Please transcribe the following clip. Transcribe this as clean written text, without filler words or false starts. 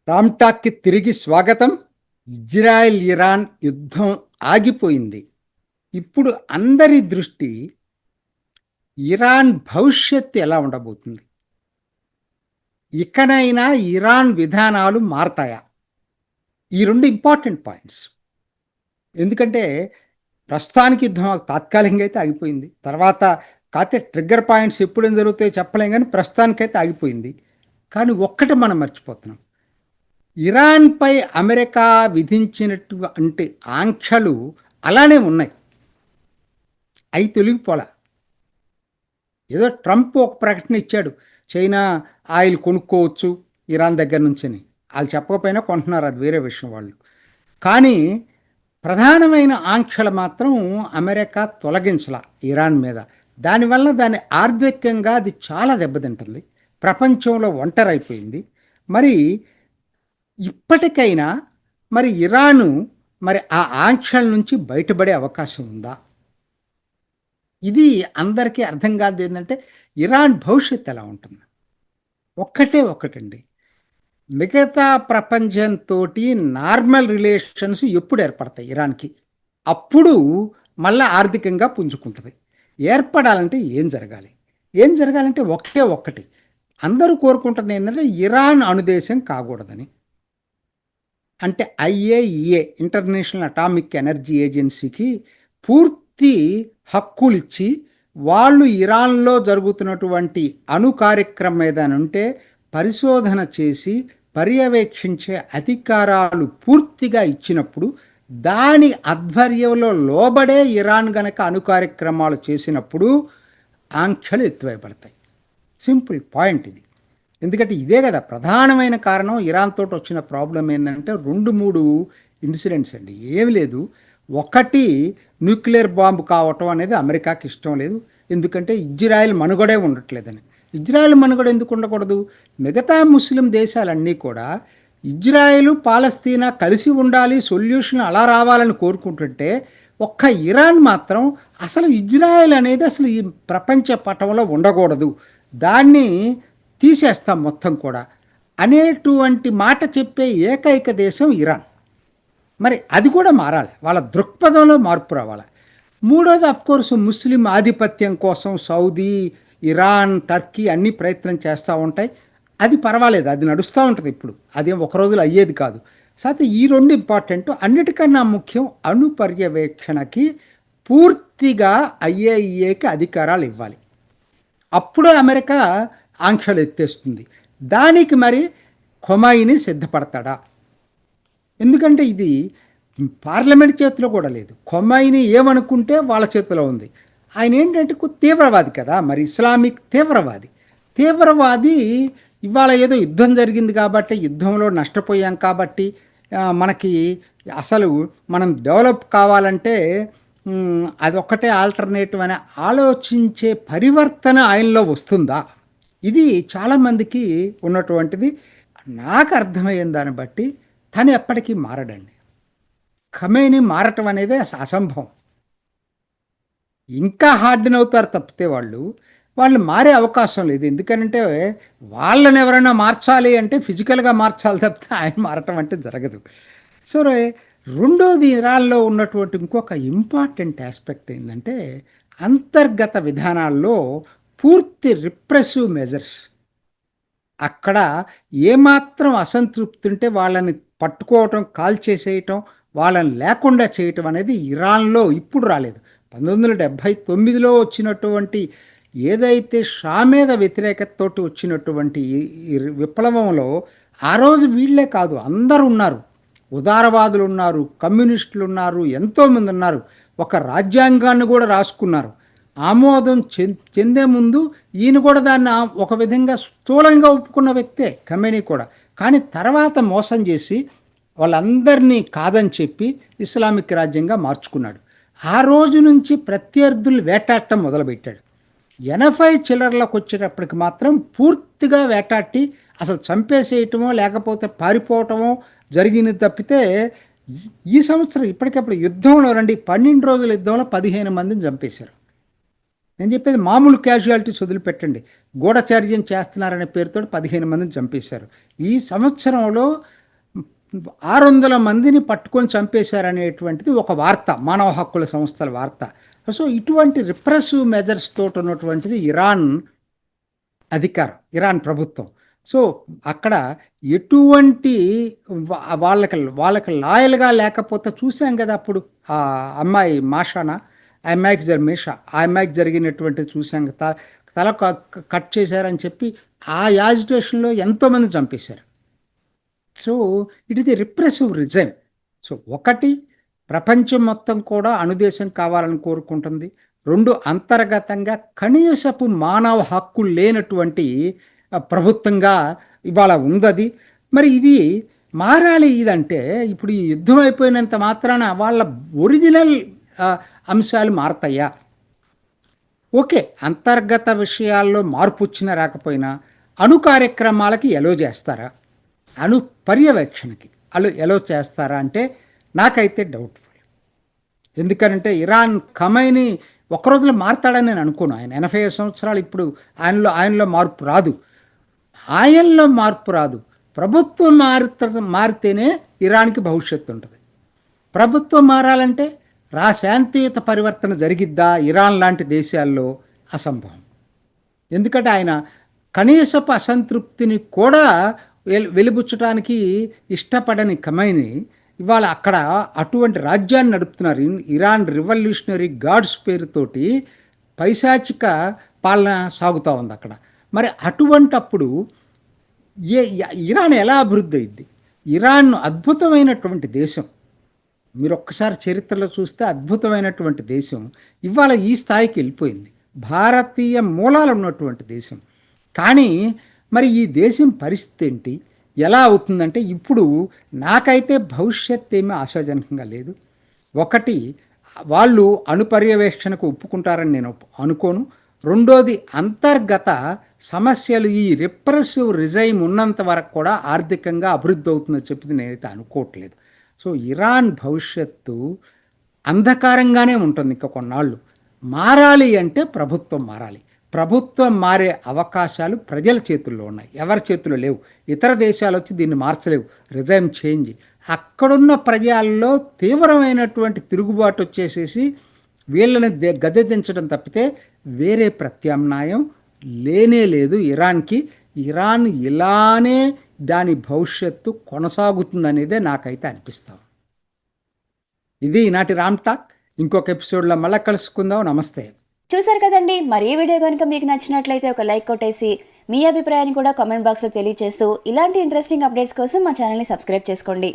రామ్టాక్కి తిరిగి స్వాగతం. Israel Iran యుద్ధం ఆగిపోయింది. ఇప్పుడు అందరి దృష్టి ఇరాన్ భవిష్యత్తు ఎలా ఉండబోతుంది, ఇకనైనా ఇరాన్ విధానాలు మారతాయా? ఈ రెండు ఇంపార్టెంట్ పాయింట్స్. ఎందుకంటే ప్రస్తుతానికి యుద్ధం తాత్కాలికంగా అయితే ఆగిపోయింది. తర్వాత కాకపోతే ట్రిగ్గర్ పాయింట్స్ ఎప్పుడు జరుగుతాయో చెప్పలేం, కానీ ప్రస్తుతానికైతే ఆగిపోయింది. కానీ ఒక్కటి మనం మర్చిపోతున్నాం, ఇరాన్పై అమెరికా విధించినటువంటి ఆంక్షలు అలానే ఉన్నాయి, అవి తొలగిపోలా. ఏదో ట్రంప్ ఒక ప్రకటన ఇచ్చాడు, చైనా ఆయిల్ కొనుక్కోవచ్చు ఇరాన్ దగ్గర నుంచని. వాళ్ళు చెప్పకపోయినా కొంటున్నారు, అది వేరే విషయం వాళ్ళు. కానీ ప్రధానమైన ఆంక్షలు మాత్రం అమెరికా తొలగించాల ఇరాన్ మీద. దానివల్ల దాని ఆర్థికంగా అది చాలా దెబ్బతింటుంది, ప్రపంచంలో ఒంటరైపోయింది. మరి ఇప్పటికైనా మరి ఇరాను మరి ఆ ఆంక్షల నుంచి బయటపడే అవకాశం ఉందా? ఇది అందరికీ అర్థం కాదు. ఏంటంటే ఇరాన్ భవిష్యత్తు ఎలా ఉంటుంది? ఒక్కటండి, మిగతా ప్రపంచంతో నార్మల్ రిలేషన్స్ ఎప్పుడు ఏర్పడతాయి ఇరాన్కి? అప్పుడు మళ్ళీ ఆర్థికంగా పుంజుకుంటుంది. ఏర్పడాలంటే ఏం జరగాలంటే ఒక్కటి అందరూ కోరుకుంటుంది ఏంటంటే ఇరాన్ అణుదేశం కాకూడదని. అంటే IAEA, ఇంటర్నేషనల్ అటామిక్ ఎనర్జీ ఏజెన్సీకి పూర్తి హక్కులు ఇచ్చి, వాళ్ళు ఇరాన్లో జరుగుతున్నటువంటి అణు కార్యక్రమం ఏదైనా ఉంటే పరిశోధన చేసి పర్యవేక్షించే అధికారాలు పూర్తిగా ఇచ్చినప్పుడు దాని ఆధ్వర్యంలో లోబడే ఇరాన్ గనక అణు కార్యక్రమాలు చేసినప్పుడు ఆంక్షలు ఎత్తివేయబడతాయి. సింపుల్ పాయింట్ ఇది. ఎందుకంటే ఇదే కదా ప్రధానమైన కారణం. ఇరాన్ తోటి వచ్చిన ప్రాబ్లం ఏంటంటే 2-3 ఇన్సిడెంట్స్ అండి, ఏమి లేదు. ఒకటి, న్యూక్లియర్ బాంబు కావటం అనేది అమెరికాకి ఇష్టం లేదు. ఎందుకంటే ఇజ్రాయెల్ మనుగడే ఉండట్లేదని. ఇజ్రాయెల్ మనుగడ ఎందుకు ఉండకూడదు? మిగతా ముస్లిం దేశాలన్నీ కూడా ఇజ్రాయెల్ పాలస్తీనా కలిసి ఉండాలి, సొల్యూషన్ అలా రావాలని కోరుకుంటుంటే, ఒక్క ఇరాన్ మాత్రం అసలు ఇజ్రాయెల్ అనేది అసలు ఈ ప్రపంచ పటంలో ఉండకూడదు, దాన్ని తీసేస్తాం మొత్తం కూడా అనేటువంటి మాట చెప్పే ఏకైక దేశం ఇరాన్. మరి అది కూడా మారాలి, వాళ్ళ దృక్పథంలో మార్పు రావాలి. మూడోది అఫ్కోర్స్ ముస్లిం ఆధిపత్యం కోసం సౌదీ, ఇరాన్, టర్కీ అన్ని ప్రయత్నం చేస్తూ ఉంటాయి. అది పర్వాలేదు, అది నడుస్తూ ఉంటుంది. ఇప్పుడు అదేం ఒక రోజులో అయ్యేది కాదు. అయితే ఈ రెండు ఇంపార్టెంట్. అన్నిటికన్నా ముఖ్యం, అణు పర్యవేక్షణకి పూర్తిగా IAEAకి అధికారాలు ఇవ్వాలి. అప్పుడు అమెరికా ఆంక్షలు ఎత్తేస్తుంది. దానికి మరి ఖొమైనీ సిద్ధపడతాడా? ఎందుకంటే ఇది పార్లమెంట్ చేతిలో కూడా లేదు. ఖొమైనీ ఏమనుకుంటే వాళ్ళ చేతిలో ఉంది. ఆయన ఏంటంటే తీవ్రవాది కదా, మరి ఇస్లామిక్ తీవ్రవాది. ఇవాళ ఏదో యుద్ధం జరిగింది కాబట్టి, యుద్ధంలో నష్టపోయాం కాబట్టి మనకి అసలు మనం డెవలప్ కావాలంటే అదొక్కటే ఆల్టర్నేటివ్ అని ఆలోచించే పరివర్తన ఆయనలో వస్తుందా? ఇది చాలామందికి ఉన్నటువంటిది. నాకు అర్థమయ్యేది దాన్ని బట్టి తను ఎప్పటికీ మారడండి. ఖమేనీ మారటం అనేది అసంభవం. ఇంకా హార్డెన్ అవుతారు తప్పితే వాళ్ళు మారే అవకాశం లేదు. ఎందుకంటే వాళ్ళని ఎవరైనా మార్చాలి అంటే ఫిజికల్గా మార్చాలి తప్పితే ఆయన మారటం అంటే జరగదు. సో రెండోది, ఇరాన్లో ఉన్నటువంటి ఇంకొక ఇంపార్టెంట్ ఆస్పెక్ట్ ఏంటంటే అంతర్గత విధానాల్లో పూర్తి రిప్రెసివ్ మెజర్స్. అక్కడ ఏమాత్రం అసంతృప్తి ఉంటే వాళ్ళని పట్టుకోవటం, కాల్ చేసేయటం, వాళ్ళని లేకుండా చేయటం అనేది ఇరాన్లో ఇప్పుడు రాలేదు. 1979లో వచ్చినటువంటి ఏదైతే షా మీద వ్యతిరేకతతోటి వచ్చినటువంటి ఈ విప్లవంలో ఆ రోజు వీళ్ళే కాదు, అందరూ ఉన్నారు. ఉదారవాదులు ఉన్నారు, కమ్యూనిస్టులు ఉన్నారు, ఎంతోమంది ఉన్నారు. ఒక రాజ్యాంగాన్ని కూడా రాసుకున్నారు. ఆమోదం చెందే ముందు ఈయన కూడా దాన్ని ఒక విధంగా స్థూలంగా ఒప్పుకున్న వ్యక్తే ఖమేనీ కూడా. కానీ తర్వాత మోసం చేసి వాళ్ళందరినీ కాదని చెప్పి ఇస్లామిక్ రాజ్యంగా మార్చుకున్నాడు. ఆ రోజు నుంచి ప్రత్యర్థులు వేటాడటం మొదలుపెట్టాడు. 80 చిల్లర్లకు వచ్చేటప్పటికి మాత్రం పూర్తిగా వేటాడి అసలు చంపేసేయటమో లేకపోతే పారిపోవటమో జరిగింది తప్పితే, ఈ సంవత్సరం ఇప్పటికప్పుడు యుద్ధంలో 12 రోజుల యుద్ధంలో 15 మందిని చంపేశారు. నేను చెప్పేది మామూలు క్యాజువాలిటీస్ వదిలిపెట్టండి, గూఢచర్యం చేస్తున్నారనే పేరుతో 15 మందిని చంపేశారు. ఈ సంవత్సరంలో 600 మందిని పట్టుకొని చంపేశారనేటువంటిది ఒక వార్త, మానవ హక్కుల సంస్థల వార్త. సో ఇటువంటి రిప్రెసివ్ మెజర్స్ తోటి ఉన్నటువంటిది ఇరాన్ అధికారం, ఇరాన్ ప్రభుత్వం. సో అక్కడ ఎటువంటి వాళ్ళకి లాయల్గా లేకపోతే చూసాం కదా అప్పుడు ఆ అమ్మాయి మాషానా, ఆ అమ్మాయికి జరిగినటువంటిది చూసాం కదా. తల కట్ చేశారని చెప్పి ఆ యాజిటేషన్లో ఎంతోమంది చంపేశారు. So it is a రిప్రెసివ్ regime. So ఒకటి, ప్రపంచం మొత్తం కూడా అణుదేశం కావాలని కోరుకుంటుంది. 2, అంతర్గతంగా కనీసపు మానవ హక్కులు లేనటువంటి ప్రభుత్వంగా ఇవాళ ఉందది. మరి ఇది మారాలి. ఇదంటే ఇప్పుడు ఈ యుద్ధం అయిపోయినంత మాత్రాన వాళ్ళ ఒరిజినల్ అంశాలు మారతాయా? ఓకే, అంతర్గత విషయాల్లో మార్పు వచ్చినా రాకపోయినా అణు కార్యక్రమాలకి ఎలో చేస్తారా, అణు పర్యవేక్షణకి ఎలో చేస్తారా అంటే నాకైతే డౌట్ఫుల్. ఎందుకనంటే ఇరాన్ ఖమైనీ ఒక రోజులో మారతాడని నేను అనుకోను. ఆయన 85 సంవత్సరాలు. ఇప్పుడు ఆయనలో మార్పు రాదు. ప్రభుత్వం మారితేనే ఇరాన్కి భవిష్యత్తు ఉంటుంది. ప్రభుత్వం మారాలంటే శాంతియుత పరివర్తన జరిగిద్దా? ఇరాన్ లాంటి దేశాల్లో అసంభవం. ఎందుకంటే ఆయన కనీసపు అసంతృప్తిని కూడా వెలిబుచ్చడానికి ఇష్టపడని ఖమైనీ ఇవాళ అక్కడ అటువంటి రాజ్యాన్ని నడుపుతున్నారు. ఇరాన్ రివల్యూషనరీ గార్డ్స్ పేరుతోటి పైశాచిక పాలన సాగుతూ ఉంది అక్కడ. మరి అటువంటప్పుడు ఇరాన్ ఎలా అభివృద్ధి అయింది? ఇరాన్ అద్భుతమైనటువంటి దేశం. మీరు ఒక్కసారి చరిత్రలో చూస్తే అద్భుతమైనటువంటి దేశం ఇవాళ ఈ స్థాయికి వెళ్ళిపోయింది. భారతీయ మూలాలు ఉన్నటువంటి దేశం. కానీ మరి ఈ దేశం పరిస్థితి ఏంటి, ఎలా అవుతుందంటే ఇప్పుడు నాకైతే భవిష్యత్ ఏమీ ఆశాజనకంగా లేదు. ఒకటి, వాళ్ళు అణుపర్యవేక్షణకు ఒప్పుకుంటారని నేను అనుకోను. రెండోది, అంతర్గత సమస్యలు, ఈ రిప్రెసివ్ రిజైమ్ ఉన్నంత వరకు కూడా ఆర్థికంగా అభివృద్ధి అవుతుందని చెప్పి నేనైతే అనుకోవట్లేదు. సో ఇరాన్ భవిష్యత్తు అంధకారంగానే ఉంటుంది ఇంకా కొన్నాళ్ళు. మారాలి అంటే ప్రభుత్వం మారాలి. ప్రభుత్వం మారే అవకాశాలు ప్రజల చేతుల్లో ఉన్నాయి, ఎవరి చేతుల్లో లేవు. ఇతర దేశాలు వచ్చి దీన్ని మార్చలేవు. రిజైమ్ చేంజ్ అక్కడున్న ప్రజల్లో తీవ్రమైనటువంటి తిరుగుబాటు వచ్చేసేసి వీళ్ళని గద్దెదించడం తప్పితే వేరే ప్రత్యామ్నాయం లేనే లేదు ఇరాన్కి. ఇరాన్ ఇలానే దాని భవిష్యత్తు కొనసాగుతుందనేదే నాకైతే అనిపిస్తాం. ఇది ఈనాటి రామ్ టాక్. ఇంకొక ఎపిసోడ్లో మళ్ళీ కలుసుకుందాం. నమస్తే. చూసారు కదండి. మరి ఈ వీడియో కనుక మీకు నచ్చినట్లయితే ఒక లైక్ కొట్టేసి మీ అభిప్రాయాన్ని కూడా కామెంట్ బాక్స్లో తెలియజేస్తూ ఇలాంటి ఇంట్రెస్టింగ్ అప్డేట్స్ కోసం మా ఛానల్ని సబ్స్క్రైబ్ చేసుకోండి.